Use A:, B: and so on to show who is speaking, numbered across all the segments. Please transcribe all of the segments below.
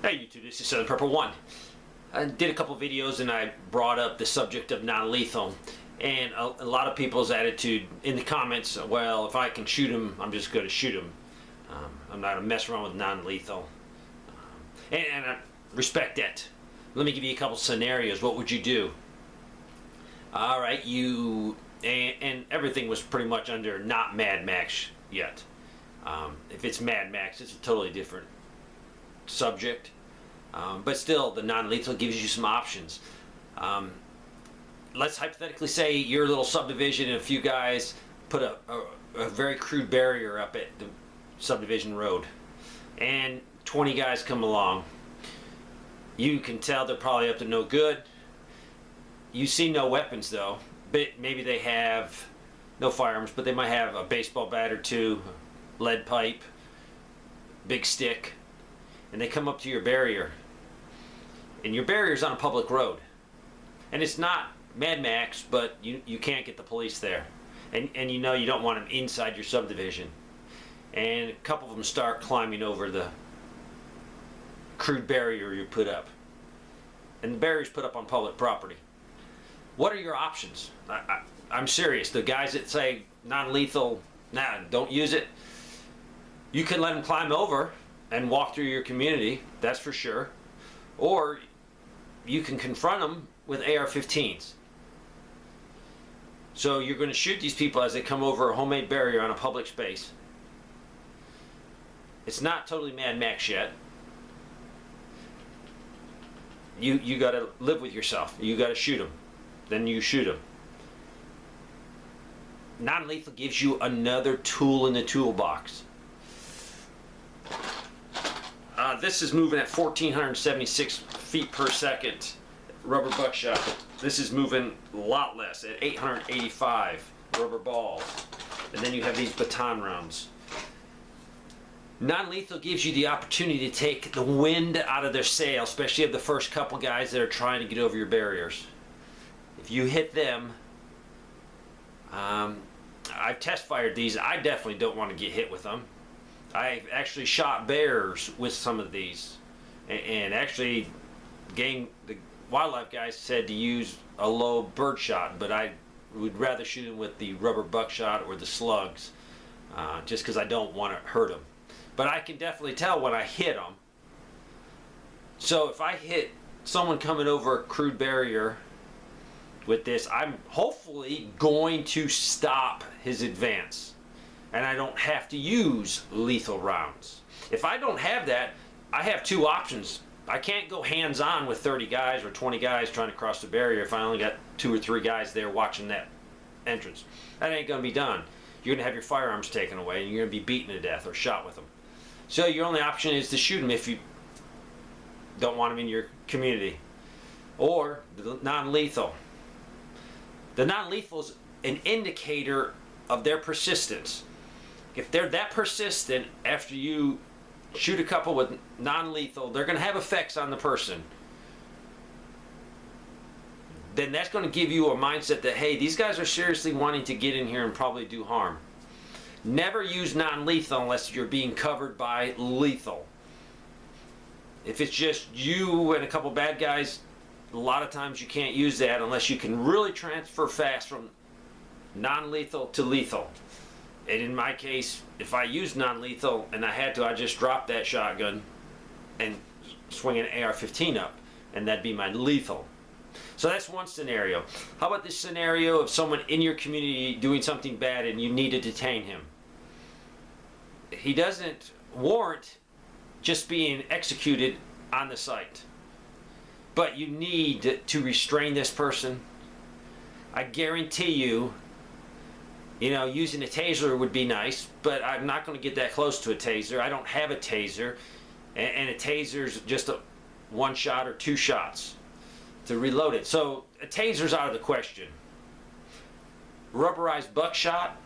A: Hey YouTube, this is Southern Prepper 1. I did a couple videos and I brought up the subject of non-lethal, and a lot of people's attitude in the comments, well, if I can shoot him, I'm just going to shoot him. I'm not going to mess around with non-lethal. And I respect that. Let me give you a couple scenarios. What would you do? Alright, and everything was pretty much under not Mad Max yet. If it's Mad Max, it's a totally different subject. But still, the non-lethal gives you some options. Let's hypothetically say your little subdivision and a few guys put a very crude barrier up at the subdivision road, and 20 guys come along. You can tell they're probably up to no good. You see no weapons though, but maybe they have no firearms, but they might have a baseball bat or two, lead pipe, big stick, and they come up to your barrier. And your barrier's on a public road, and it's not Mad Max, but you can't get the police there, and you know you don't want them inside your subdivision, and a couple of them start climbing over the crude barrier you put up, and the barrier's put up on public property. What are your options? I'm serious. The guys that say non-lethal, nah, don't use it, you can let them climb over and walk through your community, that's for sure. Or you can confront them with AR-15s. So you're going to shoot these people as they come over a homemade barrier on a public space. It's not totally Mad Max yet. You got to live with yourself. You got to shoot them. Then you shoot them. Non-lethal gives you another tool in the toolbox. This is moving at 1,476 feet per second, rubber buckshot. This is moving a lot less at 885 rubber balls. And then you have these baton rounds. Non-lethal gives you the opportunity to take the wind out of their sail, especially of the first couple guys that are trying to get over your barriers. If you hit them, I've test fired these. I definitely don't want to get hit with them. I've actually shot bears with some of these, and actually the wildlife guys said to use a low bird shot, but I would rather shoot them with the rubber buckshot or the slugs, just because I don't want to hurt them. But I can definitely tell when I hit them. So if I hit someone coming over a crude barrier with this, I'm hopefully going to stop his advance, and I don't have to use lethal rounds. If I don't have that, I have two options. I can't go hands-on with 30 guys or 20 guys trying to cross the barrier if I only got 2 or 3 guys there watching that entrance. That ain't going to be done. You're going to have your firearms taken away, and you're going to be beaten to death or shot with them. So your only option is to shoot them if you don't want them in your community. Or the non-lethal. The non-lethal is an indicator of their persistence. If they're that persistent after you shoot a couple with non-lethal, they're going to have effects on the person. Then that's going to give you a mindset that, hey, these guys are seriously wanting to get in here and probably do harm. Never use non-lethal unless you're being covered by lethal. If it's just you and a couple bad guys, a lot of times you can't use that unless you can really transfer fast from non-lethal to lethal. And in my case, if I used non-lethal and I had to, I'd just drop that shotgun and swing an AR-15 up, and that'd be my lethal. So that's one scenario. How about this scenario of someone in your community doing something bad and you need to detain him? He doesn't warrant just being executed on the site, but you need to restrain this person. I guarantee you, using a taser would be nice, but I'm not going to get that close to a taser. I don't have a taser, and a taser's just a 1 shot or 2 shots to reload it. So a taser's out of the question. Rubberized buckshot,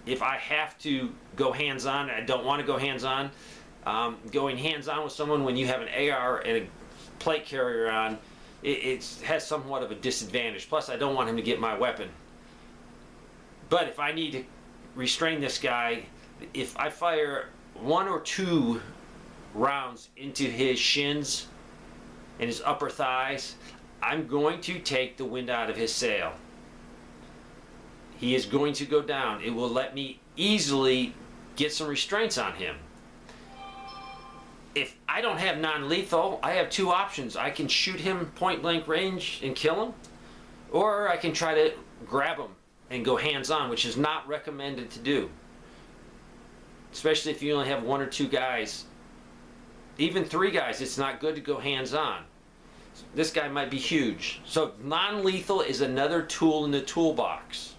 A: if I have to go hands-on, I don't want to go hands-on. Going hands-on with someone when you have an AR and a plate carrier on, it has somewhat of a disadvantage. Plus, I don't want him to get my weapon. But if I need to restrain this guy, if I fire 1 or 2 rounds into his shins and his upper thighs, I'm going to take the wind out of his sail. He is going to go down. It will let me easily get some restraints on him. If I don't have non-lethal, I have two options. I can shoot him point blank range and kill him, or I can try to grab him and go hands-on, which is not recommended to do. Especially if you only have one or two guys. Even three guys, it's not good to go hands-on. This guy might be huge. So non-lethal is another tool in the toolbox.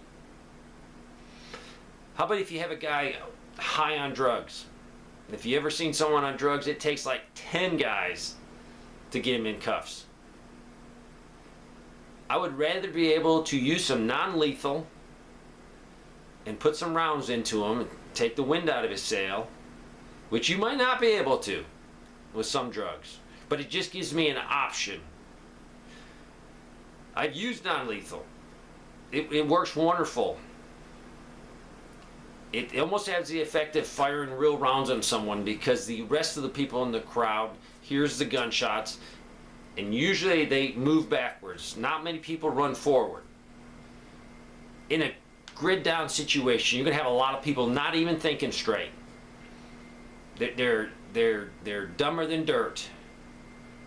A: How about if you have a guy high on drugs? If you ever seen someone on drugs, it takes like 10 guys to get him in cuffs. I would rather be able to use some non-lethal and put some rounds into him and take the wind out of his sail, which you might not be able to with some drugs, but it just gives me an option. I've used non-lethal. It works wonderful. It almost has the effect of firing real rounds on someone, because the rest of the people in the crowd hears the gunshots, and usually they move backwards. Not many people run forward. In a grid down situation, you're going to have a lot of people not even thinking straight. They're dumber than dirt.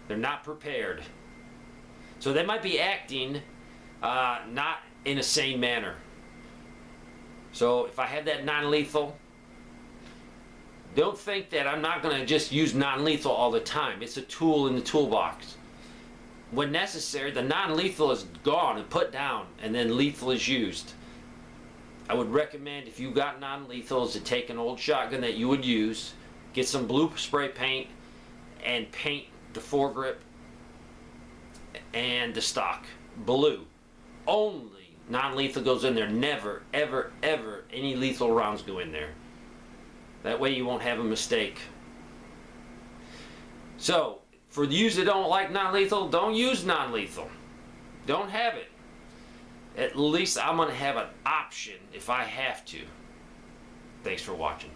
A: They're not prepared. So they might be acting not in a sane manner. So if I have that non-lethal, don't think that I'm not going to just use non-lethal all the time. It's a tool in the toolbox. When necessary, the non-lethal is gone and put down, and then lethal is used. I would recommend, if you got non-lethals, to take an old shotgun that you would use, get some blue spray paint, and paint the foregrip and the stock blue. Only non-lethal goes in there. Never, ever, ever any lethal rounds go in there. That way you won't have a mistake. So, for those that don't like non-lethal, don't use non-lethal. Don't have it. At least I'm going to have an option if I have to. Thanks for watching.